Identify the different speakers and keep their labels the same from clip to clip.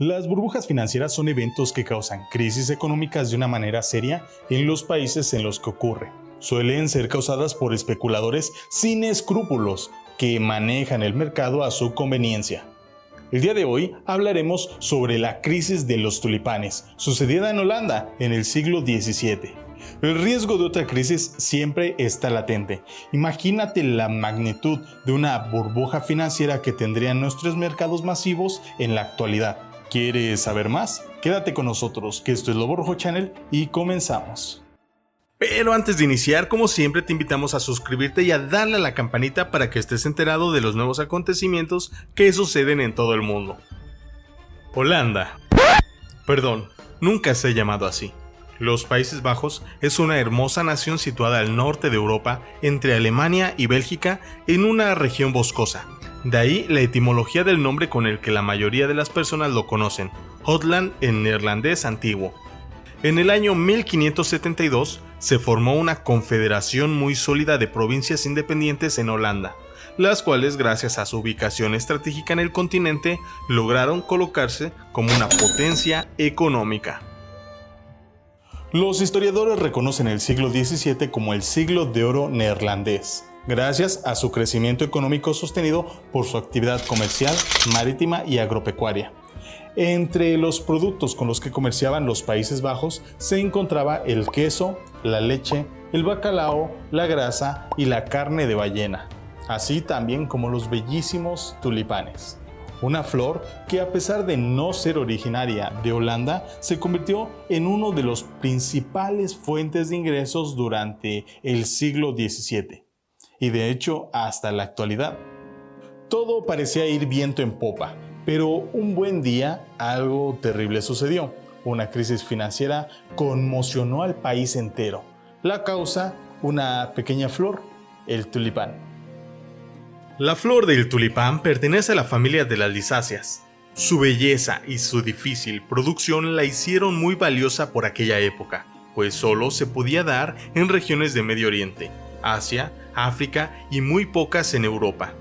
Speaker 1: Las burbujas financieras son eventos que causan crisis económicas de una manera seria en los países en los que ocurre. Suelen ser causadas por especuladores sin escrúpulos que manejan el mercado a su conveniencia. El día de hoy hablaremos sobre la crisis de los tulipanes, sucedida en Holanda en el siglo XVII. El riesgo de otra crisis siempre está latente. Imagínate la magnitud de una burbuja financiera que tendrían nuestros mercados masivos en la actualidad. ¿Quieres saber más? Quédate con nosotros, que esto es Lobo Rojo Channel y comenzamos.
Speaker 2: Pero antes de iniciar, como siempre, te invitamos a suscribirte y a darle a la campanita para que estés enterado de los nuevos acontecimientos que suceden en todo el mundo. Holanda. Perdón, nunca se ha llamado así. Los Países Bajos es una hermosa nación situada al norte de Europa, entre Alemania y Bélgica, en una región boscosa. De ahí la etimología del nombre con el que la mayoría de las personas lo conocen, Holland en neerlandés antiguo. En el año 1572 se formó una confederación muy sólida de provincias independientes en Holanda, las cuales, gracias a su ubicación estratégica en el continente, lograron colocarse como una potencia económica.
Speaker 1: Los historiadores reconocen el siglo XVII como el siglo de oro neerlandés, gracias a su crecimiento económico sostenido por su actividad comercial, marítima y agropecuaria. Entre los productos con los que comerciaban los Países Bajos se encontraba el queso, la leche, el bacalao, la grasa y la carne de ballena, así también como los bellísimos tulipanes. Una flor que, a pesar de no ser originaria de Holanda, se convirtió en uno de los principales fuentes de ingresos durante el siglo XVII y de hecho hasta la actualidad. Todo parecía ir viento en popa, pero un buen día algo terrible sucedió. Una crisis financiera conmocionó al país entero. La causa, una pequeña flor, el tulipán.
Speaker 2: La flor del tulipán pertenece a la familia de las lisáceas. Su belleza y su difícil producción la hicieron muy valiosa por aquella época, pues solo se podía dar en regiones de Medio Oriente, Asia, África y muy pocas en Europa.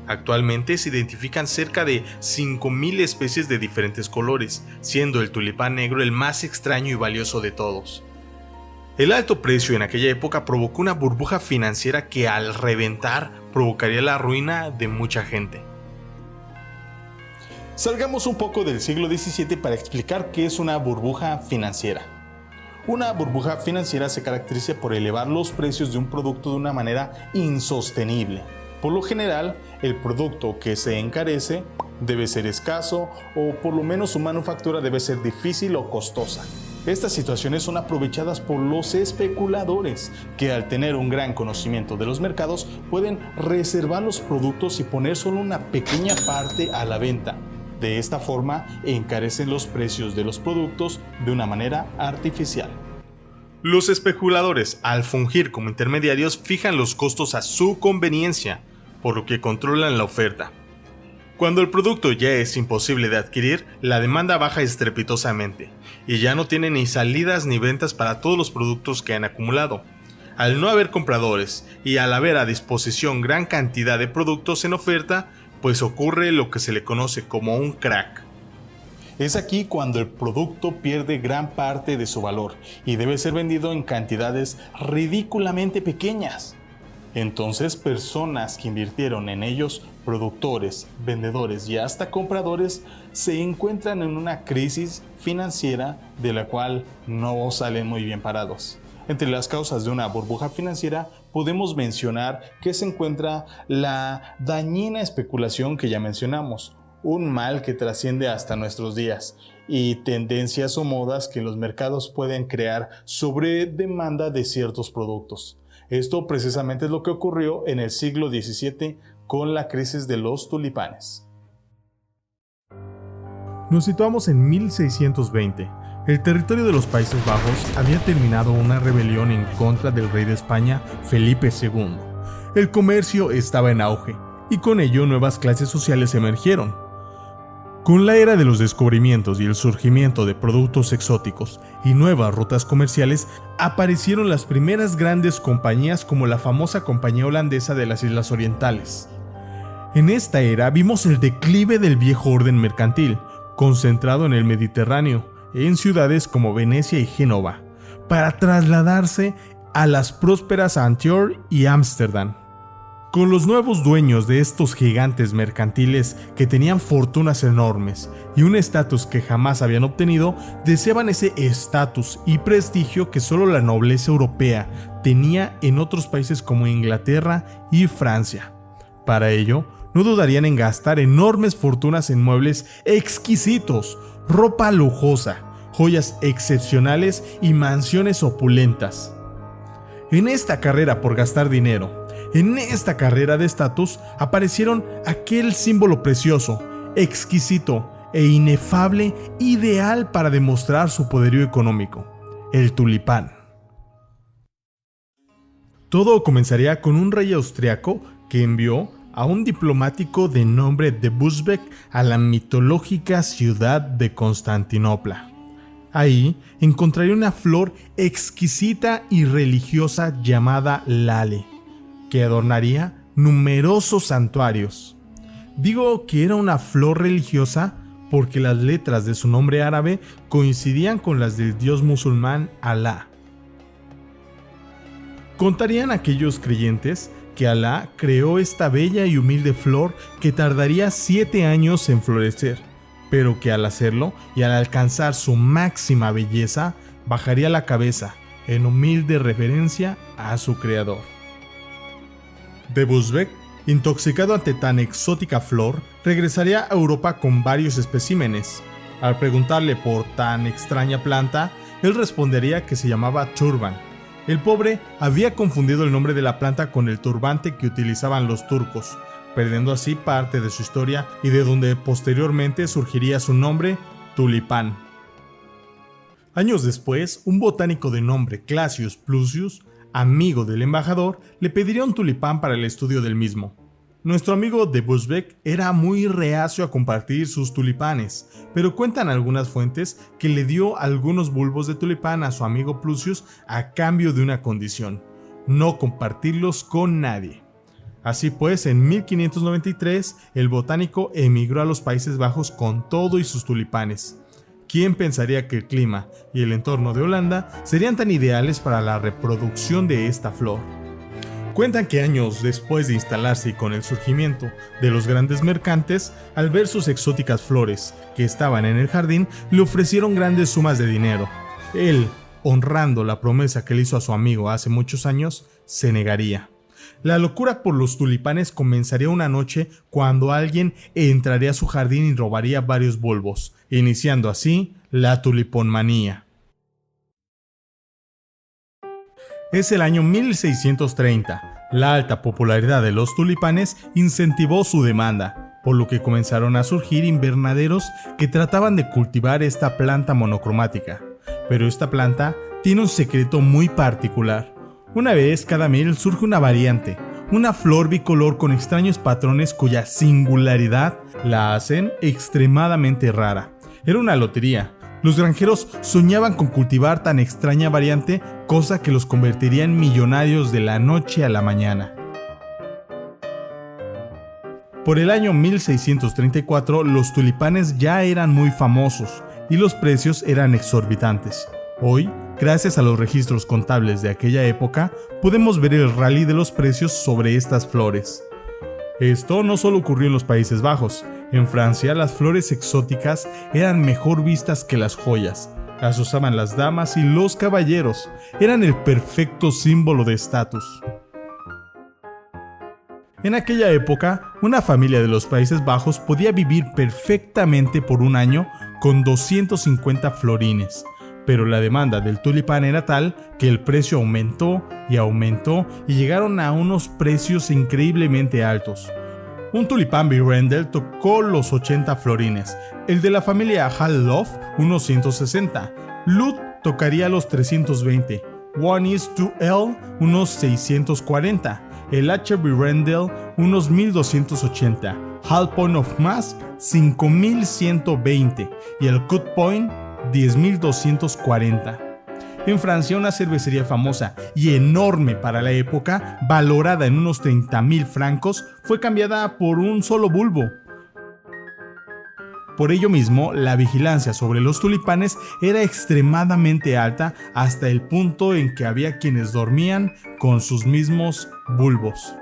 Speaker 2: Actualmente se identifican cerca de 5.000 especies de diferentes colores, siendo el tulipán negro el más extraño y valioso de todos. El alto precio en aquella época provocó una burbuja financiera que al reventar provocaría la ruina de mucha gente.
Speaker 1: Salgamos un poco del siglo XVII para explicar qué es una burbuja financiera. Una burbuja financiera se caracteriza por elevar los precios de un producto de una manera insostenible. Por lo general, el producto que se encarece debe ser escaso o por lo menos su manufactura debe ser difícil o costosa. Estas situaciones son aprovechadas por los especuladores, que al tener un gran conocimiento de los mercados pueden reservar los productos y poner solo una pequeña parte a la venta. De esta forma, encarecen los precios de los productos de una manera artificial.
Speaker 2: Los especuladores, al fungir como intermediarios, fijan los costos a su conveniencia, por lo que controlan la oferta. Cuando el producto ya es imposible de adquirir, la demanda baja estrepitosamente, y ya no tiene ni salidas ni ventas para todos los productos que han acumulado. Al no haber compradores y al haber a disposición gran cantidad de productos en oferta, pues ocurre lo que se le conoce como un crack.
Speaker 1: Es aquí cuando el producto pierde gran parte de su valor y debe ser vendido en cantidades ridículamente pequeñas. Entonces, personas que invirtieron en ellos, productores, vendedores y hasta compradores, se encuentran en una crisis financiera de la cual no salen muy bien parados. Entre las causas de una burbuja financiera podemos mencionar que se encuentra la dañina especulación que ya mencionamos, un mal que trasciende hasta nuestros días, y tendencias o modas que los mercados pueden crear sobre demanda de ciertos productos. Esto precisamente es lo que ocurrió en el siglo XVII con la crisis de los tulipanes.
Speaker 2: Nos situamos en 1620. El territorio de los Países Bajos había terminado una rebelión en contra del rey de España, Felipe II. El comercio estaba en auge y con ello nuevas clases sociales emergieron. Con la era de los descubrimientos y el surgimiento de productos exóticos y nuevas rutas comerciales, aparecieron las primeras grandes compañías como la famosa Compañía Holandesa de las Islas Orientales. En esta era vimos el declive del viejo orden mercantil, concentrado en el Mediterráneo, en ciudades como Venecia y Génova, para trasladarse a las prósperas Antioch y Ámsterdam. Con los nuevos dueños de estos gigantes mercantiles que tenían fortunas enormes y un estatus que jamás habían obtenido, deseaban ese estatus y prestigio que solo la nobleza europea tenía en otros países como Inglaterra y Francia. Para ello, no dudarían en gastar enormes fortunas en muebles exquisitos, ropa lujosa, joyas excepcionales y mansiones opulentas. En esta carrera por gastar dinero, en esta carrera de estatus, aparecieron aquel símbolo precioso, exquisito e inefable, ideal para demostrar su poderío económico: el tulipán. Todo comenzaría con un rey austriaco que envió a un diplomático de nombre de Busbecq a la mitológica ciudad de Constantinopla. Ahí encontraría una flor exquisita y religiosa llamada Lale, que adornaría numerosos santuarios. Digo que era una flor religiosa porque las letras de su nombre árabe coincidían con las del dios musulmán Alá. Contarían aquellos creyentes que Alá creó esta bella y humilde flor que tardaría 7 años en florecer, pero que al hacerlo y al alcanzar su máxima belleza, bajaría la cabeza en humilde reverencia a su creador. De Busbecq, intoxicado ante tan exótica flor, regresaría a Europa con varios especímenes. Al preguntarle por tan extraña planta, él respondería que se llamaba turban. El pobre había confundido el nombre de la planta con el turbante que utilizaban los turcos, perdiendo así parte de su historia y de donde posteriormente surgiría su nombre, tulipán. Años después, un botánico de nombre Clasius Plusius, amigo del embajador, le pediría un tulipán para el estudio del mismo. Nuestro amigo de Busbecq era muy reacio a compartir sus tulipanes, pero cuentan algunas fuentes que le dio algunos bulbos de tulipán a su amigo Plusius a cambio de una condición: no compartirlos con nadie. Así pues, en 1593, el botánico emigró a los Países Bajos con todo y sus tulipanes. ¿Quién pensaría que el clima y el entorno de Holanda serían tan ideales para la reproducción de esta flor? Cuentan que años después de instalarse y con el surgimiento de los grandes mercantes, al ver sus exóticas flores que estaban en el jardín, le ofrecieron grandes sumas de dinero. Él, honrando la promesa que le hizo a su amigo hace muchos años, se negaría. La locura por los tulipanes comenzaría una noche cuando alguien entraría a su jardín y robaría varios bulbos, iniciando así la tuliponmanía. Es el año 1630. La alta popularidad de los tulipanes incentivó su demanda, por lo que comenzaron a surgir invernaderos que trataban de cultivar esta planta monocromática. Pero esta planta tiene un secreto muy particular. Una vez cada 1000 surge una variante, una flor bicolor con extraños patrones cuya singularidad la hacen extremadamente rara. Era una lotería. Los granjeros soñaban con cultivar tan extraña variante, cosa que los convertiría en millonarios de la noche a la mañana. Por el año 1634, los tulipanes ya eran muy famosos y los precios eran exorbitantes. Hoy, gracias a los registros contables de aquella época, podemos ver el rally de los precios sobre estas flores. Esto no solo ocurrió en los Países Bajos. En Francia, las flores exóticas eran mejor vistas que las joyas. Las usaban las damas y los caballeros. Eran el perfecto símbolo de estatus. En aquella época, una familia de los Países Bajos podía vivir perfectamente por un año con 250 florines. Pero la demanda del tulipán era tal que el precio aumentó y llegaron a unos precios increíblemente altos. Un tulipán Birendel tocó los 80 florines, el de la familia Hallof unos 160, Lut tocaría los 320, One is 2L unos 640, el H. Birendel unos 1280, Hall Point of Mass 5120 y el Cut Point 10.240. En Francia, una cervecería famosa y enorme para la época, valorada en unos 30.000 francos, fue cambiada por un solo bulbo.
Speaker 1: Por ello mismo, la vigilancia sobre los tulipanes era extremadamente alta hasta el punto en que había quienes dormían con sus mismos bulbos.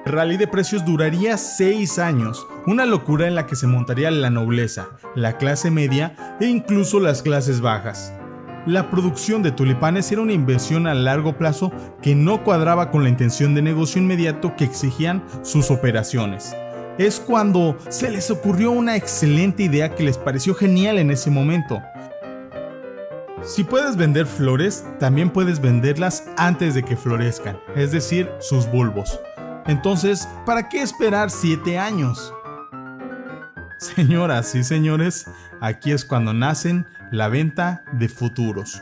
Speaker 1: El rally de precios duraría 6 años, una locura en la que se montaría la nobleza, la clase media e incluso las clases bajas. La producción de tulipanes era una inversión a largo plazo que no cuadraba con la intención de negocio inmediato que exigían sus operaciones. Es cuando se les ocurrió una excelente idea que les pareció genial en ese momento. Si puedes vender flores, también puedes venderlas antes de que florezcan, es decir, sus bulbos. Entonces, ¿para qué esperar 7 años? Señoras y señores, aquí es cuando nacen la venta de futuros.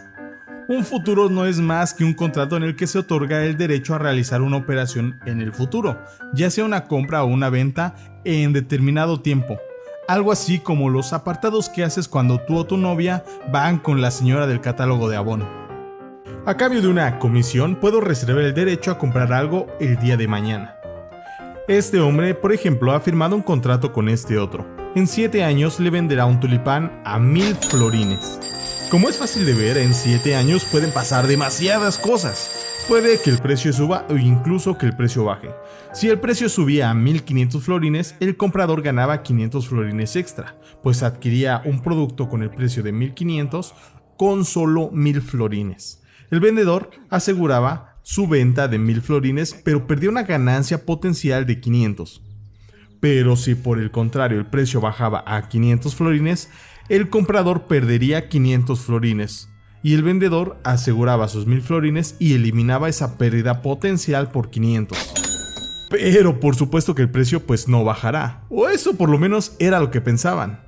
Speaker 1: Un futuro no es más que un contrato en el que se otorga el derecho a realizar una operación en el futuro, ya sea una compra o una venta en determinado tiempo. Algo así como los apartados que haces cuando tú o tu novia van con la señora del catálogo de Avon. A cambio de una comisión, puedo reservar el derecho a comprar algo el día de mañana. Este hombre, por ejemplo, ha firmado un contrato con este otro. En 7 años le venderá un tulipán a 1000 florines. Como es fácil de ver, en 7 años pueden pasar demasiadas cosas. Puede que el precio suba o incluso que el precio baje. Si el precio subía a 1500 florines, el comprador ganaba 500 florines extra, pues adquiría un producto con el precio de 1500 con solo 1000 florines. El vendedor aseguraba su venta de 1000 florines, pero perdía una ganancia potencial de 500. Pero si por el contrario el precio bajaba a 500 florines, el comprador perdería 500 florines y el vendedor aseguraba sus 1000 florines y eliminaba esa pérdida potencial por 500. Pero por supuesto que el precio pues no bajará, o eso por lo menos era lo que pensaban,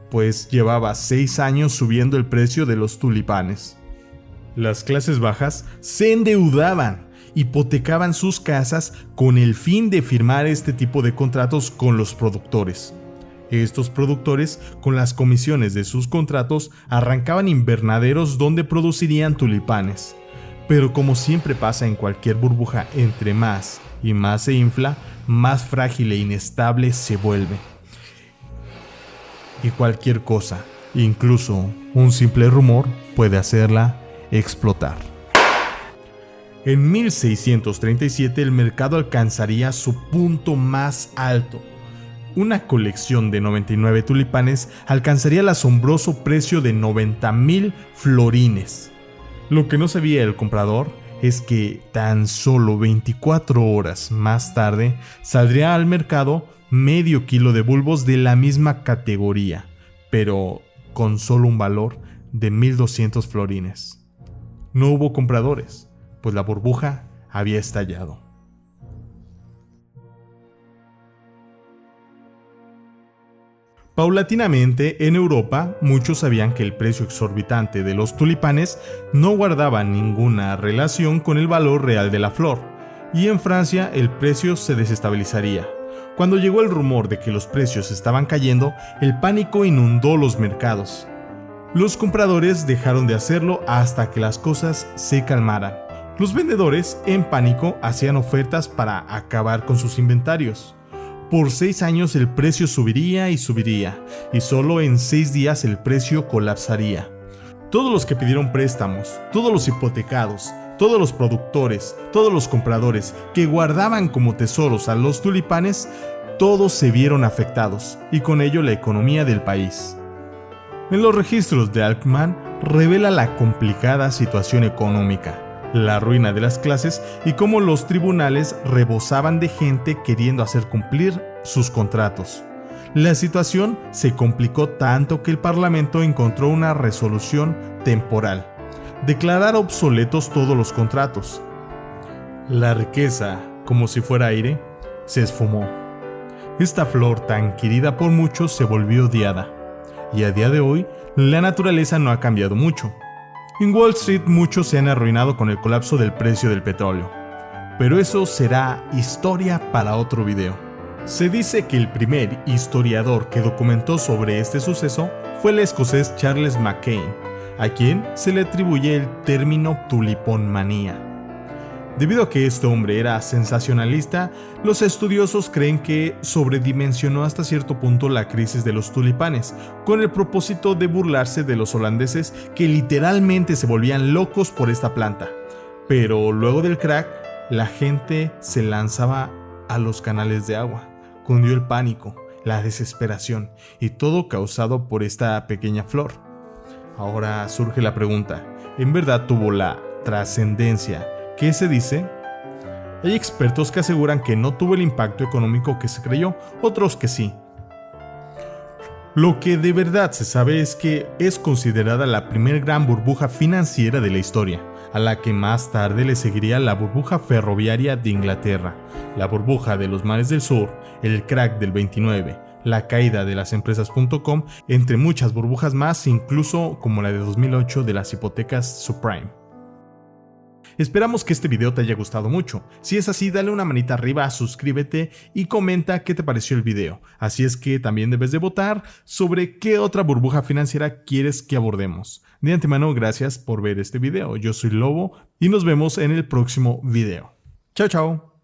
Speaker 1: pues llevaba 6 años subiendo el precio de los tulipanes. Las clases bajas se endeudaban, hipotecaban sus casas con el fin de firmar este tipo de contratos con los productores. Estos productores, con las comisiones de sus contratos, arrancaban invernaderos donde producirían tulipanes. Pero como siempre pasa en cualquier burbuja, entre más y más se infla, más frágil e inestable se vuelve. Y cualquier cosa, incluso un simple rumor, puede hacerla explotar. En 1637 el mercado alcanzaría su punto más alto. Una colección de 99 tulipanes alcanzaría el asombroso precio de 90,000 florines. Lo que no sabía el comprador es que tan solo 24 horas más tarde saldría al mercado medio kilo de bulbos de la misma categoría, pero con solo un valor de 1200 florines. No hubo compradores, pues la burbuja había estallado. Paulatinamente, en Europa, muchos sabían que el precio exorbitante de los tulipanes no guardaba ninguna relación con el valor real de la flor, y en Francia el precio se desestabilizaría. Cuando llegó el rumor de que los precios estaban cayendo, el pánico inundó los mercados. Los compradores dejaron de hacerlo hasta que las cosas se calmaran. Los vendedores, en pánico, hacían ofertas para acabar con sus inventarios. Por 6 años el precio subiría y subiría, y solo en 6 días el precio colapsaría. Todos los que pidieron préstamos, todos los hipotecados, todos los productores, todos los compradores que guardaban como tesoros a los tulipanes, todos se vieron afectados, y con ello la economía del país. En los registros de Alkman revela la complicada situación económica, la ruina de las clases y cómo los tribunales rebosaban de gente queriendo hacer cumplir sus contratos. La situación se complicó tanto que el Parlamento encontró una resolución temporal: declarar obsoletos todos los contratos. La riqueza, como si fuera aire, se esfumó. Esta flor tan querida por muchos se volvió odiada, y a día de hoy la naturaleza no ha cambiado mucho. En Wall Street muchos se han arruinado con el colapso del precio del petróleo, pero eso será historia para otro video. Se dice que el primer historiador que documentó sobre este suceso fue el escocés Charles Mackay, a quien se le atribuye el término tuliponmanía.
Speaker 2: Debido a que este hombre era sensacionalista, los estudiosos creen que sobredimensionó hasta cierto punto la crisis de los tulipanes, con el propósito de burlarse de los holandeses que literalmente se volvían locos por esta planta. Pero luego del crack, la gente se lanzaba a los canales de agua. Cundió el pánico, la desesperación y todo causado por esta pequeña flor. Ahora surge la pregunta, ¿en verdad tuvo la trascendencia que se dice? Hay expertos que aseguran que no tuvo el impacto económico que se creyó, otros que sí. Lo que de verdad se sabe es que es considerada la primer gran burbuja financiera de la historia, a la que más tarde le seguiría la burbuja ferroviaria de Inglaterra, la burbuja de los mares del sur, el crack del 29, la caída de las empresas.com, entre muchas burbujas más, incluso como la de 2008 de las hipotecas subprime. Esperamos que este video te haya gustado mucho. Si es así, dale una manita arriba, suscríbete y comenta qué te pareció el video. Así es que también debes de votar sobre qué otra burbuja financiera quieres que abordemos. De antemano, gracias por ver este video. Yo soy Lobo y nos vemos en el próximo video. Chao, chao.